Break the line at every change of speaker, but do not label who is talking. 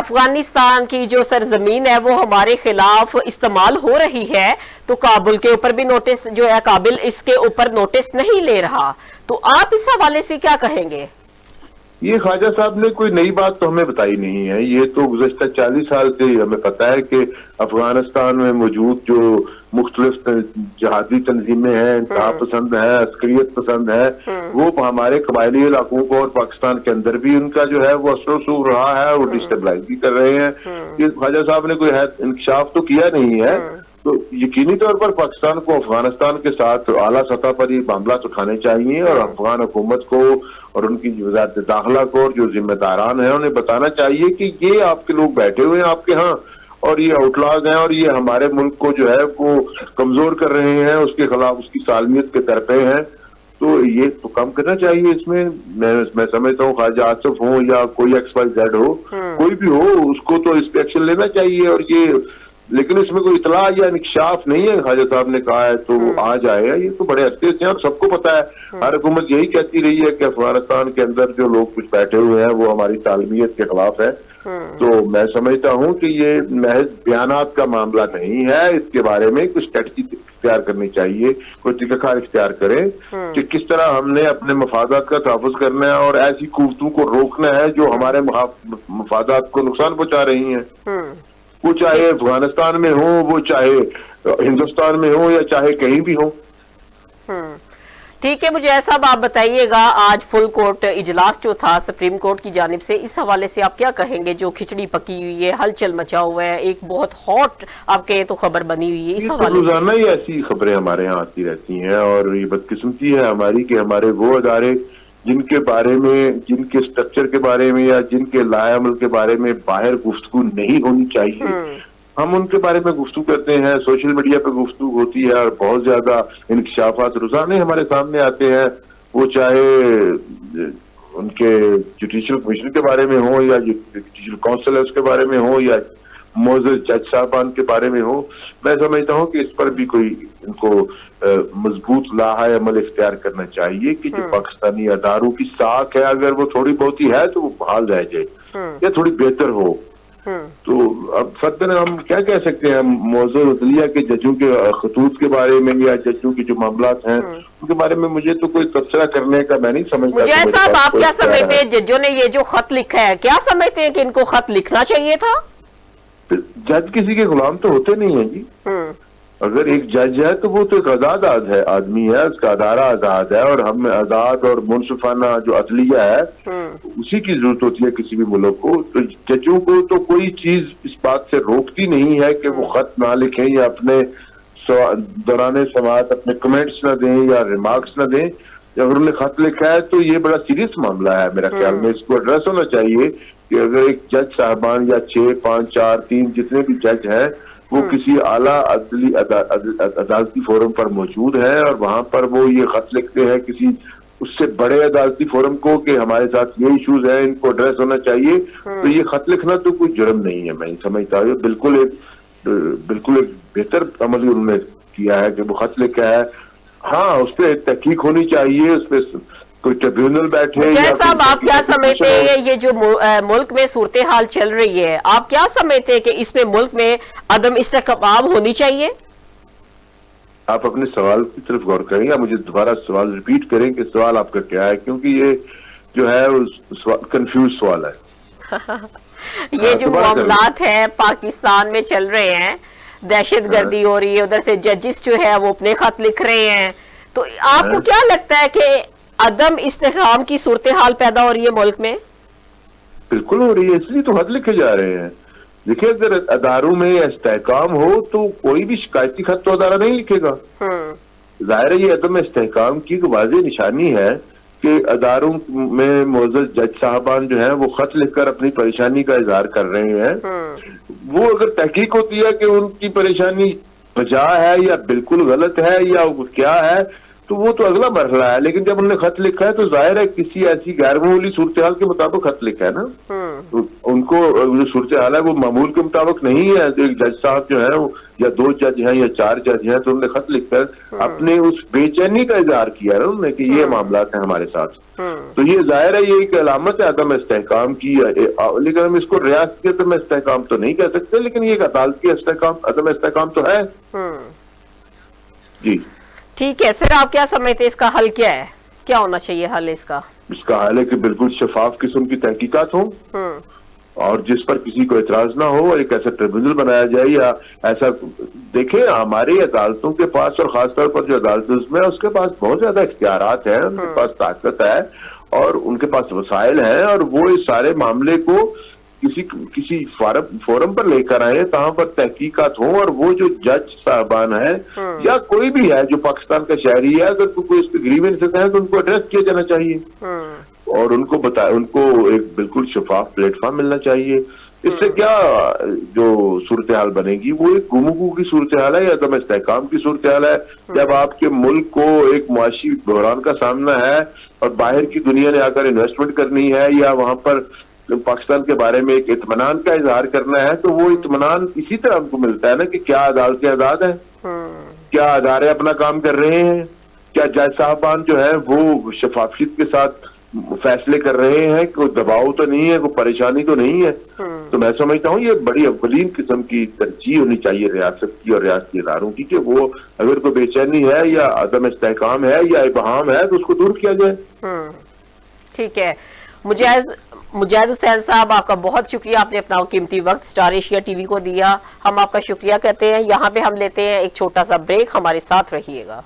افغانستان کی جو سرزمین ہے وہ ہمارے خلاف استعمال ہو رہی ہے تو کابل کے اوپر بھی نوٹس جو ہے کابل اس کے اوپر نوٹس نہیں لے رہا، تو آپ اس حوالے سے کیا کہیں گے؟
یہ خواجہ صاحب نے کوئی نئی بات تو ہمیں بتائی نہیں ہے، یہ تو گزشتہ 40 سال سے ہمیں پتا ہے کہ افغانستان میں موجود جو مختلف جہادی تنظیمیں ہیں، انتہا پسند ہے، عسکریت پسند ہے، وہ ہمارے قبائلی علاقوں کو اور پاکستان کے اندر بھی ان کا جو ہے وہ اثر و رسوخ رہا ہے، وہ ڈسٹیبلائز بھی کر رہے ہیں۔ یہ خواجہ صاحب نے کوئی انکشاف تو کیا نہیں ہے، تو یقینی طور پر پاکستان کو افغانستان کے ساتھ اعلیٰ سطح پر یہ معاملات اٹھانے چاہیے، اور افغان حکومت کو اور ان کی وزارت داخلہ کو اور جو ذمہ داران ہیں انہیں بتانا چاہیے کہ یہ آپ کے لوگ بیٹھے ہوئے ہیں آپ کے ہاں، اور یہ آؤٹلاز ہیں، اور یہ ہمارے ملک کو جو ہے وہ کمزور کر رہے ہیں، اس کے خلاف اس کی سالمیت کے طرفے ہیں، تو یہ تو کم کرنا چاہیے۔ اس میں میں سمجھتا ہوں خواجہ آصف ہو یا کوئی ایکس وائی زیڈ ہو، کوئی بھی ہو، اس کو تو اس پہ ایکشن لینا چاہیے، اور یہ لیکن اس میں کوئی اطلاع یا انکشاف نہیں ہے۔ خواجہ صاحب نے کہا ہے تو آ جائے، یہ تو بڑے عرصے سے ہیں اور سب کو پتا ہے، ہر حکومت یہی کہتی رہی ہے کہ افغانستان کے اندر جو لوگ کچھ بیٹھے ہوئے ہیں وہ ہماری سالمیت کے خلاف ہے۔ تو میں سمجھتا ہوں کہ یہ محض بیانات کا معاملہ نہیں ہے، اس کے بارے میں کچھ اسٹریٹجی اختیار کرنی چاہیے، کوئی طریقہ کار اختیار کریں کہ کس طرح ہم نے اپنے مفادات کا تحفظ کرنا ہے اور ایسی قوتوں کو روکنا ہے جو ہمارے مفادات کو نقصان پہنچا رہی ہیں، وہ چاہے افغانستان میں ہو، وہ چاہے ہندوستان میں ہو، یا چاہے کہیں بھی ہو۔
ٹھیک ہے، مجھے ایسا آپ بتائیے گا، آج فل کورٹ اجلاس جو تھا سپریم کورٹ کی جانب سے، اس حوالے سے آپ کیا کہیں گے؟ جو کھچڑی پکی ہوئی ہے، ہلچل مچا ہوا ہے، ایک بہت ہاٹ آپ کے تو خبر بنی ہوئی ہے، اس حوالے سے
روزانہ ہی ایسی خبریں ہمارے یہاں آتی رہتی ہیں، اور یہ بدقسمتی ہے ہماری کہ ہمارے وہ ادارے جن کے بارے میں، جن کے سٹرکچر کے بارے میں یا جن کے لائے عمل کے بارے میں باہر گفتگو نہیں ہونی چاہیے، ہم ان کے بارے میں گفتگو کرتے ہیں، سوشل میڈیا پہ گفتگو ہوتی ہے، اور بہت زیادہ انکشافات روزانہ ہمارے سامنے آتے ہیں، وہ چاہے ان کے جوڈیشل کمیشن کے بارے میں ہو، یا جوڈیشل کونسل ہے اس کے بارے میں ہو، یا معزز جج صاحبان کے بارے میں ہو۔ میں سمجھتا ہوں کہ اس پر بھی کوئی ان کو مضبوط لاحہ عمل اختیار کرنا چاہیے کہ جو پاکستانی اداروں کی ساکھ ہے، اگر وہ تھوڑی بہت ہی ہے تو وہ بحال رہ جائے یا تھوڑی بہتر ہو۔ تو اب فردن ہم کیا کہہ سکتے ہیں؟ موضوع عدلیہ کے ججوں کے خطوط کے بارے میں یا ججوں کے جو معاملات ہیں ان کے بارے میں مجھے تو کوئی تبصرہ کرنے کا میں نہیں سمجھتا۔
مجھے صاحب آپ کیا سمجھتے ہیں ججوں نے یہ جو خط لکھا ہے، کیا سمجھتے ہیں کہ ان کو خط لکھنا چاہیے تھا؟
جج کسی کے غلام تو ہوتے نہیں ہیں جی، اگر ایک جج ہے تو وہ تو ایک آزاد آدمی ہے، اس کا ادارہ آزاد ہے، اور ہم آزاد اور منصفانہ جو عدلیہ ہے اسی کی ضرورت ہوتی ہے کسی بھی ملک کو۔ تو ججوں کو تو کوئی چیز اس بات سے روکتی نہیں ہے کہ وہ خط نہ لکھیں یا اپنے دوران سماعت اپنے کمنٹس نہ دیں یا ریمارکس نہ دیں۔ اگر انہوں نے خط لکھا ہے تو یہ بڑا سیریس معاملہ ہے، میرا خیال میں اس کو ایڈریس ہونا چاہیے کہ اگر ایک جج صاحبان یا 6، 5، 4، 3 جتنے بھی جج ہیں وہ کسی اعلیٰ عدالتی فورم پر موجود ہیں اور وہاں پر وہ یہ خط لکھتے ہیں کسی اس سے بڑے عدالتی فورم کو کہ ہمارے ساتھ یہ ایشوز ہیں، ان کو ایڈریس ہونا چاہیے، تو یہ خط لکھنا تو کوئی جرم نہیں ہے۔ میں سمجھتا ہوں بالکل ایک بہتر عمل انہوں نے کیا ہے کہ وہ خط لکھا ہے۔ ہاں، اس پہ تحقیق ہونی چاہیے، اس پہ کوئی ٹریبیونل بیٹھے۔
صاحب آپ کیا سمجھتے ہیں یہ جو ملک میں صورتحال چل رہی ہے، آپ کیا سمجھتے ہیں کہ اس میں ملک میں عدم استحکام ہونی چاہیے؟
آپ اپنے سوال کی طرف غور کریں یا مجھے دوبارہ سوال ریپیٹ کریں کہ سوال آپ کا کیا ہے، کیونکہ یہ جو ہے کنفیوز سوال ہے۔
یہ جو معاملات ہیں پاکستان میں چل رہے ہیں، دہشت گردی ہو رہی ہے، ادھر سے ججز جو ہے وہ اپنے خط لکھ رہے ہیں، تو آپ کو کیا لگتا ہے کہ عدم استحکام کی صورتحال پیدا ہو رہی ہے ملک میں؟
بالکل ہو رہی ہے، اس لیے تو خط لکھے جا رہے ہیں۔ دیکھیں، اگر اداروں میں استحکام ہو تو کوئی بھی شکایتی خط تو ادارہ نہیں لکھے گا۔ ظاہر ہے یہ عدم استحکام کی ایک واضح نشانی ہے کہ اداروں میں معزز جج صاحبان جو ہیں وہ خط لکھ کر اپنی پریشانی کا اظہار کر رہے ہیں۔ وہ اگر تحقیق ہوتی ہے کہ ان کی پریشانی بجا ہے یا بالکل غلط ہے یا کیا ہے، تو وہ تو اگلا مرحلہ ہے، لیکن جب انہوں نے خط لکھا ہے تو ظاہر ہے کسی ایسی غیر معمولی صورتحال کے مطابق خط لکھا ہے نا. تو ان کو جو صورتحال ہے وہ معمول کے مطابق نہیں ہے. ایک جج صاحب جو ہیں یا 2 جج ہیں یا 4 جج ہیں، تو انہوں نے خط لکھ کر اپنے اس بے چینی کا اظہار کیا ہے انہوں نے کہ یہ معاملات ہیں ہمارے ساتھ. تو یہ ظاہر ہے یہ ایک علامت ہے عدم استحکام کی، لیکن ہم اس کو ریاست کے عدم استحکام تو نہیں کہہ سکتے، لیکن یہ ایک عدالتی عدم استحکام تو ہے. جی
ٹھیک ہے سر، آپ کیا سمجھتے ہیں اس کا حل کیا ہے؟ کیا ہونا چاہیے حل اس کا؟
اس کا حل ہے کہ بالکل شفاف قسم کی تحقیقات ہوں اور جس پر کسی کو اعتراض نہ ہو، ایک ایسا ٹریبیونل بنایا جائے یا ایسا. دیکھیں ہماری عدالتوں کے پاس، اور خاص طور پر جو عدالتیں اس میں، اس کے پاس بہت زیادہ اختیارات ہیں، ان کے پاس طاقت ہے اور ان کے پاس وسائل ہیں، اور وہ اس سارے معاملے کو کسی فورم پر لے کر آئے تہاں پر تحقیقات ہوں، اور وہ جو جج صاحبان ہیں یا کوئی بھی ہے جو پاکستان کا شہری ہے، اگر کوئی اس کے گریوینس ہے تو ان کو ایڈریس کیا جانا چاہیے اور ان کو ایک بالکل شفاف پلیٹ فارم ملنا چاہیے. اس سے کیا جو صورتحال بنے گی وہ ایک گفتگو کی صورتحال ہے یا عدم استحکام کی صورتحال ہے. جب آپ کے ملک کو ایک معاشی بحران کا سامنا ہے اور باہر کی دنیا نے آ کر انویسٹمنٹ کرنی ہے یا وہاں پر پاکستان کے بارے میں ایک اطمینان کا اظہار کرنا ہے، تو وہ اطمینان اسی طرح ہم کو ملتا ہے نا کہ کیا عدالتیں آزاد ہیں، کیا ادارے اپنا کام کر رہے ہیں، کیا جج صاحبان جو ہیں وہ شفافیت کے ساتھ فیصلے کر رہے ہیں، کوئی دباؤ تو نہیں ہے، کوئی پریشانی تو نہیں ہے. تو میں سمجھتا ہوں یہ بڑی اولین قسم کی ترجیح ہونی چاہیے ریاست کی اور ریاستی اداروں کی کہ وہ اگر کوئی بے چینی ہے یا عدم استحکام ہے یا ابہام ہے تو اس کو دور کیا جائے.
ٹھیک ہے. مجاہد حسین صاحب، آپ کا بہت شکریہ، آپ نے اپنا قیمتی وقت اسٹار ایشیا ٹی وی کو دیا. ہم آپ کا شکریہ کرتے ہیں. یہاں پہ ہم لیتے ہیں ایک چھوٹا سا بریک، ہمارے ساتھ رہیے گا.